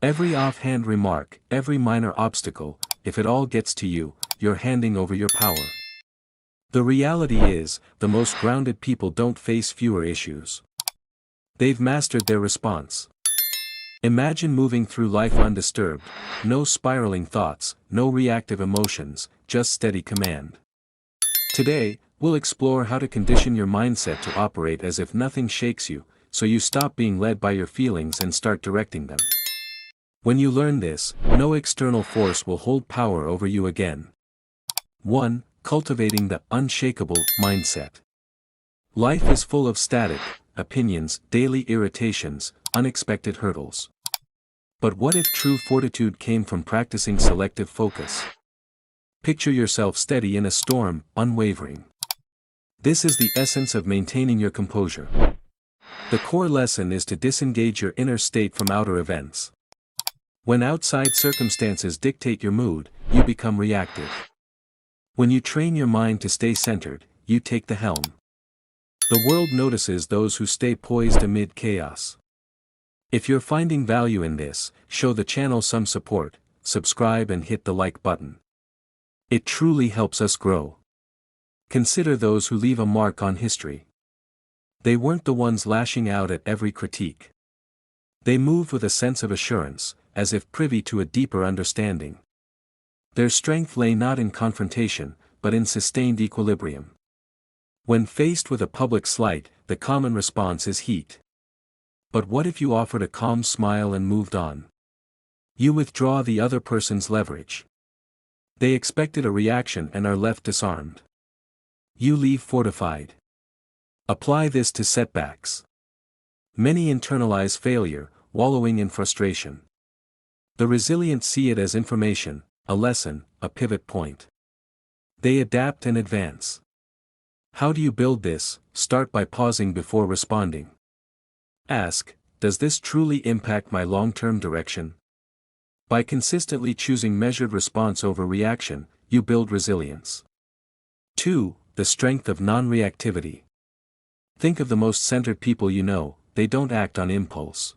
Every offhand remark, every minor obstacle, if it all gets to you, you're handing over your power. The reality is, the most grounded people don't face fewer issues. They've mastered their response. Imagine moving through life undisturbed, no spiraling thoughts, no reactive emotions, just steady command. Today, we'll explore how to condition your mindset to operate as if nothing shakes you, so you stop being led by your feelings and start directing them. When you learn this, no external force will hold power over you again. 1. Cultivating the unshakable mindset. Life is full of static opinions, daily irritations, unexpected hurdles. But what if true fortitude came from practicing selective focus? Picture yourself steady in a storm, unwavering. This is the essence of maintaining your composure. The core lesson is to disengage your inner state from outer events. When outside circumstances dictate your mood, you become reactive. When you train your mind to stay centered, you take the helm. The world notices those who stay poised amid chaos. If you're finding value in this, show the channel some support, subscribe and hit the like button. It truly helps us grow. Consider those who leave a mark on history. They weren't the ones lashing out at every critique. They moved with a sense of assurance, as if privy to a deeper understanding. Their strength lay not in confrontation, but in sustained equilibrium. When faced with a public slight, the common response is heat. But what if you offered a calm smile and moved on? You withdraw the other person's leverage. They expected a reaction and are left disarmed. You leave fortified. Apply this to setbacks. Many internalize failure, wallowing in frustration. The resilient see it as information, a lesson, a pivot point. They adapt and advance. How do you build this? Start by pausing before responding. Ask, does this truly impact my long-term direction? By consistently choosing measured response over reaction, you build resilience. 2. The strength of non-reactivity. Think of the most centered people you know, they don't act on impulse.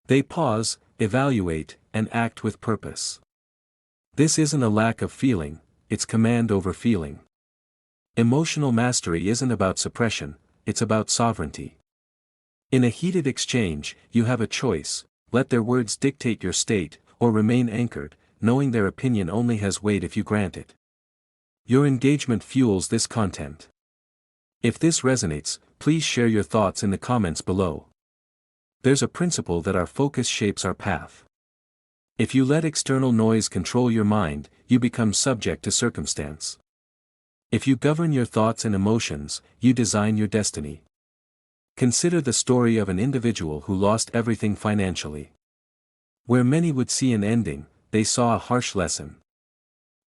They pause, evaluate, and act with purpose. This isn't a lack of feeling, it's command over feeling. Emotional mastery isn't about suppression, it's about sovereignty. In a heated exchange, you have a choice: let their words dictate your state, or remain anchored, knowing their opinion only has weight if you grant it. Your engagement fuels this content. If this resonates, please share your thoughts in the comments below. There's a principle that our focus shapes our path. If you let external noise control your mind, you become subject to circumstance. If you govern your thoughts and emotions, you design your destiny. Consider the story of an individual who lost everything financially. Where many would see an ending, they saw a harsh lesson.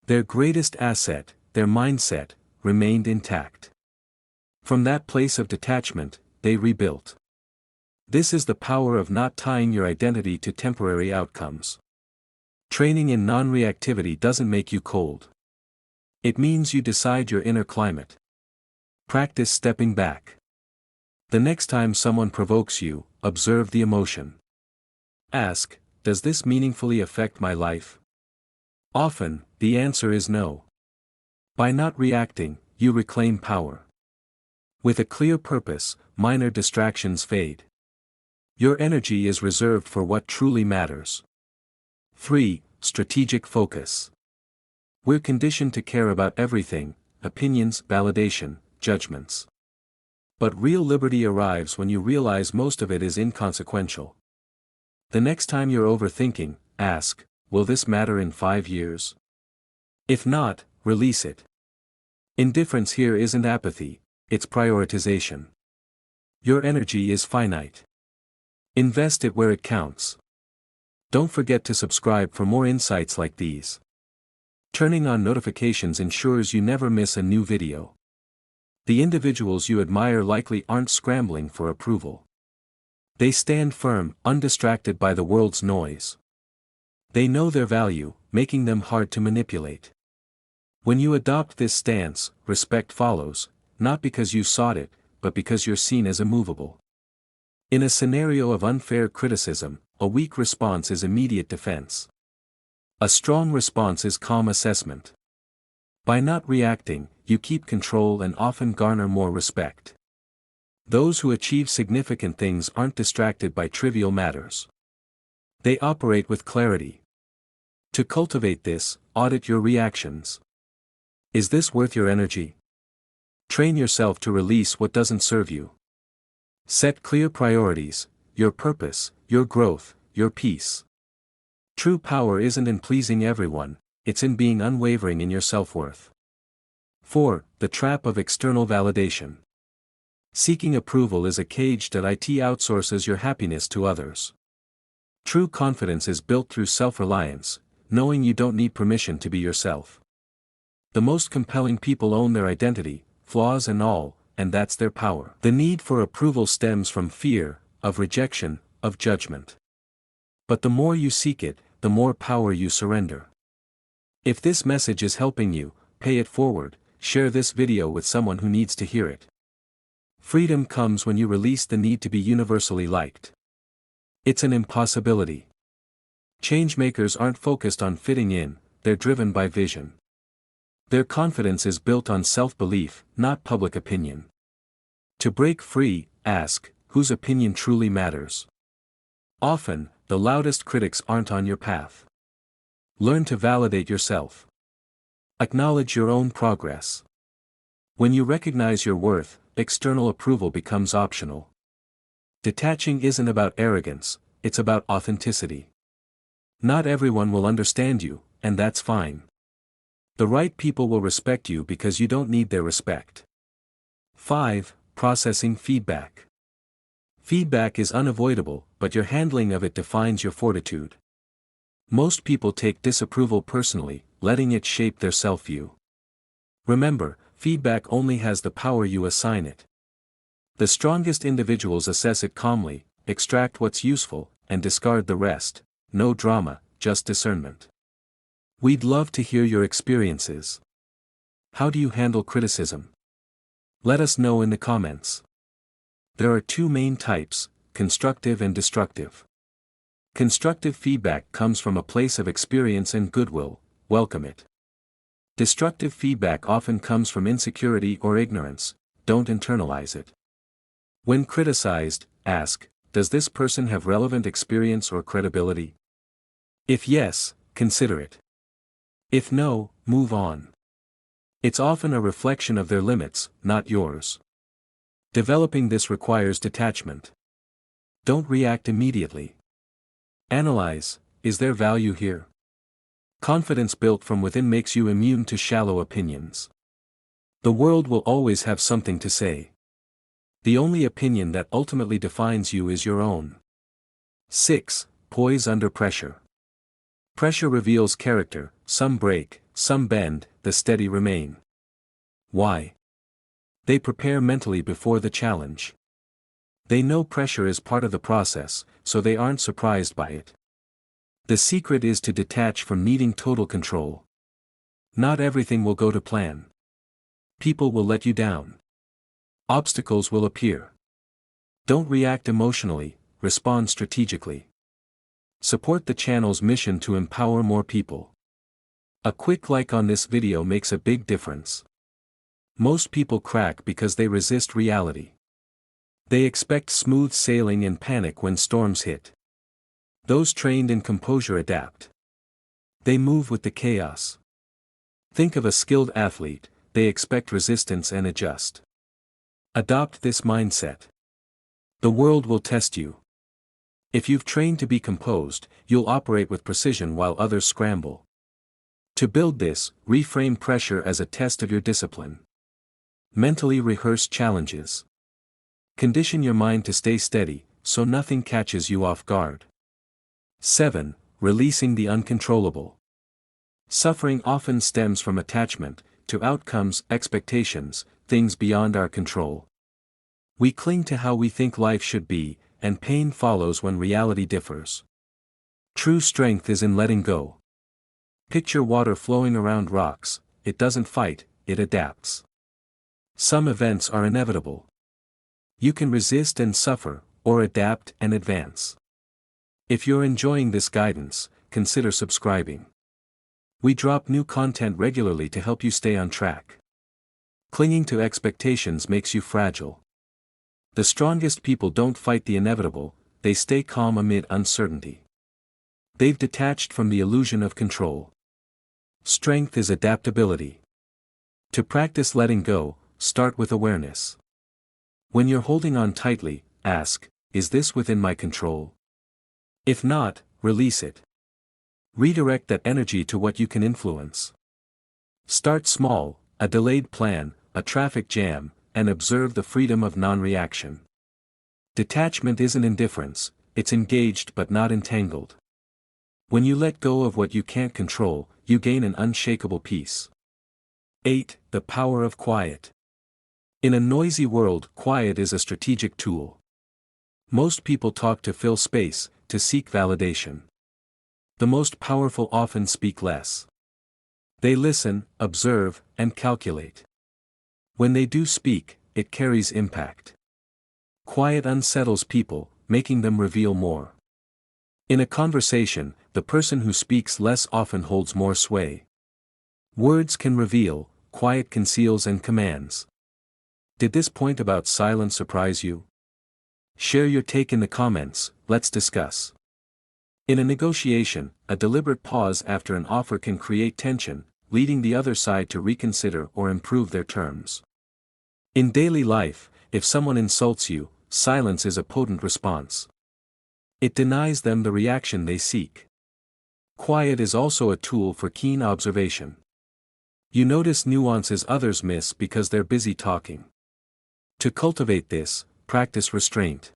Their greatest asset, their mindset, remained intact. From that place of detachment, they rebuilt. This is the power of not tying your identity to temporary outcomes. Training in non-reactivity doesn't make you cold. It means you decide your inner climate. Practice stepping back. The next time someone provokes you, observe the emotion. Ask, does this meaningfully affect my life? Often, the answer is no. By not reacting, you reclaim power. With a clear purpose, minor distractions fade. Your energy is reserved for what truly matters. 3. Strategic focus. We're conditioned to care about everything: opinions, validation, judgments. But real liberty arrives when you realize most of it is inconsequential. The next time you're overthinking, ask, will this matter in 5 years? If not, release it. Indifference here isn't apathy, it's prioritization. Your energy is finite. Invest it where it counts. Don't forget to subscribe for more insights like these. Turning on notifications ensures you never miss a new video. The individuals you admire likely aren't scrambling for approval. They stand firm, undistracted by the world's noise. They know their value, making them hard to manipulate. When you adopt this stance, respect follows, not because you sought it, but because you're seen as immovable. In a scenario of unfair criticism, a weak response is immediate defense. A strong response is calm assessment. By not reacting, you keep control and often garner more respect. Those who achieve significant things aren't distracted by trivial matters. They operate with clarity. To cultivate this, audit your reactions. Is this worth your energy? Train yourself to release what doesn't serve you. Set clear priorities, your purpose, your growth, your peace. True power isn't in pleasing everyone, it's in being unwavering in your self-worth. 4. The trap of external validation. Seeking approval is a cage that outsources your happiness to others. True confidence is built through self-reliance, knowing you don't need permission to be yourself. The most compelling people own their identity, flaws and all, and that's their power. The need for approval stems from fear, of rejection, of judgment. But the more you seek it, the more power you surrender. If this message is helping you, pay it forward, share this video with someone who needs to hear it. Freedom comes when you release the need to be universally liked. It's an impossibility. Changemakers aren't focused on fitting in, they're driven by vision. Their confidence is built on self-belief, not public opinion. To break free, ask, whose opinion truly matters? Often, the loudest critics aren't on your path. Learn to validate yourself. Acknowledge your own progress. When you recognize your worth, external approval becomes optional. Detaching isn't about arrogance, it's about authenticity. Not everyone will understand you, and that's fine. The right people will respect you because you don't need their respect. 5. Processing feedback. Feedback is unavoidable, but your handling of it defines your fortitude. Most people take disapproval personally, letting it shape their self-view. Remember, feedback only has the power you assign it. The strongest individuals assess it calmly, extract what's useful, and discard the rest. No drama, just discernment. We'd love to hear your experiences. How do you handle criticism? Let us know in the comments. There are two main types, constructive and destructive. Constructive feedback comes from a place of experience and goodwill, welcome it. Destructive feedback often comes from insecurity or ignorance, don't internalize it. When criticized, ask, does this person have relevant experience or credibility? If yes, consider it. If no, move on. It's often a reflection of their limits, not yours. Developing this requires detachment. Don't react immediately. Analyze, is there value here? Confidence built from within makes you immune to shallow opinions. The world will always have something to say. The only opinion that ultimately defines you is your own. 6. Poise under pressure. Pressure reveals character, some break, some bend, the steady remain. Why? They prepare mentally before the challenge. They know pressure is part of the process, so they aren't surprised by it. The secret is to detach from needing total control. Not everything will go to plan. People will let you down. Obstacles will appear. Don't react emotionally, respond strategically. Support the channel's mission to empower more people. A quick like on this video makes a big difference. Most people crack because they resist reality. They expect smooth sailing and panic when storms hit. Those trained in composure adapt. They move with the chaos. Think of a skilled athlete, they expect resistance and adjust. Adopt this mindset. The world will test you. If you've trained to be composed, you'll operate with precision while others scramble. To build this, reframe pressure as a test of your discipline. Mentally rehearse challenges. Condition your mind to stay steady, so nothing catches you off guard. 7. Releasing the uncontrollable. Suffering often stems from attachment to outcomes, expectations, things beyond our control. We cling to how we think life should be, and pain follows when reality differs. True strength is in letting go. Picture water flowing around rocks, it doesn't fight, it adapts. Some events are inevitable. You can resist and suffer, or adapt and advance. If you're enjoying this guidance, consider subscribing. We drop new content regularly to help you stay on track. Clinging to expectations makes you fragile. The strongest people don't fight the inevitable, they stay calm amid uncertainty. They've detached from the illusion of control. Strength is adaptability. To practice letting go, start with awareness. When you're holding on tightly, ask, is this within my control? If not, release it. Redirect that energy to what you can influence. Start small, a delayed plan, a traffic jam, and observe the freedom of non-reaction. Detachment isn't indifference, it's engaged but not entangled. When you let go of what you can't control, you gain an unshakable peace. 8. The power of quiet. In a noisy world, quiet is a strategic tool. Most people talk to fill space, to seek validation. The most powerful often speak less. They listen, observe, and calculate. When they do speak, it carries impact. Quiet unsettles people, making them reveal more. In a conversation, the person who speaks less often holds more sway. Words can reveal, quiet conceals and commands. Did this point about silence surprise you? Share your take in the comments, let's discuss. In a negotiation, a deliberate pause after an offer can create tension, leading the other side to reconsider or improve their terms. In daily life, if someone insults you, silence is a potent response. It denies them the reaction they seek. Quiet is also a tool for keen observation. You notice nuances others miss because they're busy talking. To cultivate this, practice restraint.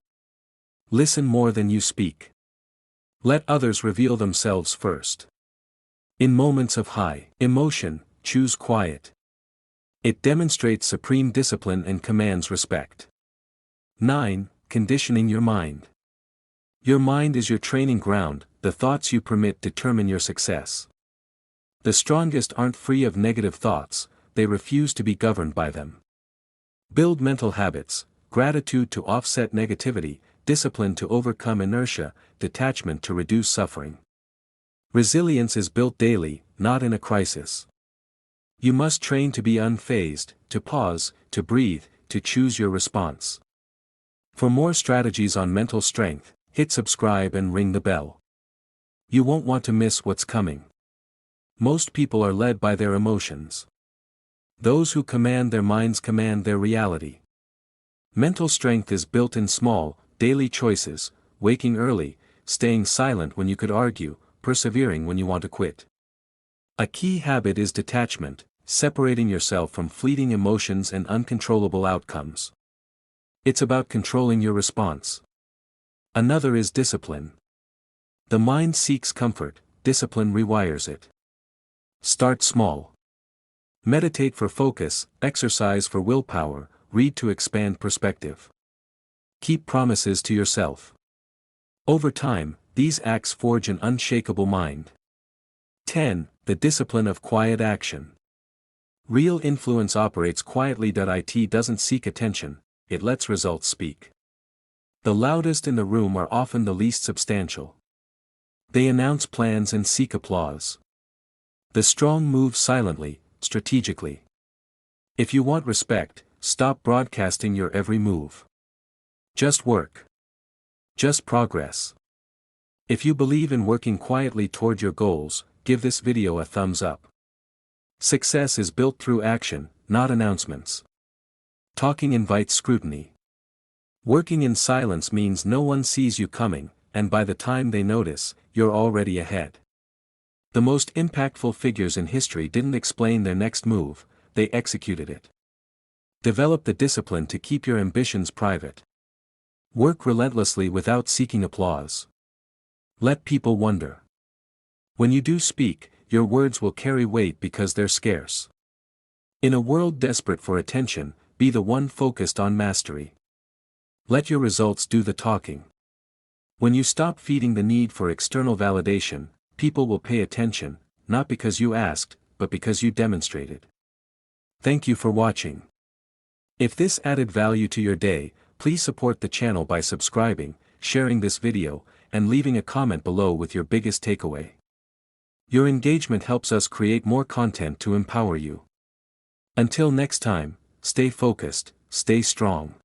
Listen more than you speak. Let others reveal themselves first. In moments of high emotion, choose quiet. It demonstrates supreme discipline and commands respect. 9. Conditioning your mind. Your mind is your training ground, the thoughts you permit determine your success. The strongest aren't free of negative thoughts, they refuse to be governed by them. Build mental habits, gratitude to offset negativity, discipline to overcome inertia, detachment to reduce suffering. Resilience is built daily, not in a crisis. You must train to be unfazed, to pause, to breathe, to choose your response. For more strategies on mental strength, hit subscribe and ring the bell. You won't want to miss what's coming. Most people are led by their emotions. Those who command their minds command their reality. Mental strength is built in small, daily choices, waking early, staying silent when you could argue, persevering when you want to quit. A key habit is detachment, separating yourself from fleeting emotions and uncontrollable outcomes. It's about controlling your response. Another is discipline. The mind seeks comfort, discipline rewires it. Start small. Meditate for focus, exercise for willpower, read to expand perspective. Keep promises to yourself. Over time, these acts forge an unshakable mind. 10. The discipline of quiet action. Real influence operates quietly. It doesn't seek attention, it lets results speak. The loudest in the room are often the least substantial. They announce plans and seek applause. The strong move silently, strategically. If you want respect, stop broadcasting your every move. Just work. Just progress. If you believe in working quietly toward your goals, give this video a thumbs up. Success is built through action, not announcements. Talking invites scrutiny. Working in silence means no one sees you coming, and by the time they notice, you're already ahead. The most impactful figures in history didn't explain their next move, they executed it. Develop the discipline to keep your ambitions private. Work relentlessly without seeking applause. Let people wonder. When you do speak, your words will carry weight because they're scarce. In a world desperate for attention, be the one focused on mastery. Let your results do the talking. When you stop feeding the need for external validation, people will pay attention, not because you asked, but because you demonstrated. Thank you for watching. If this added value to your day, please support the channel by subscribing, sharing this video, and leaving a comment below with your biggest takeaway. Your engagement helps us create more content to empower you. Until next time, stay focused, stay strong.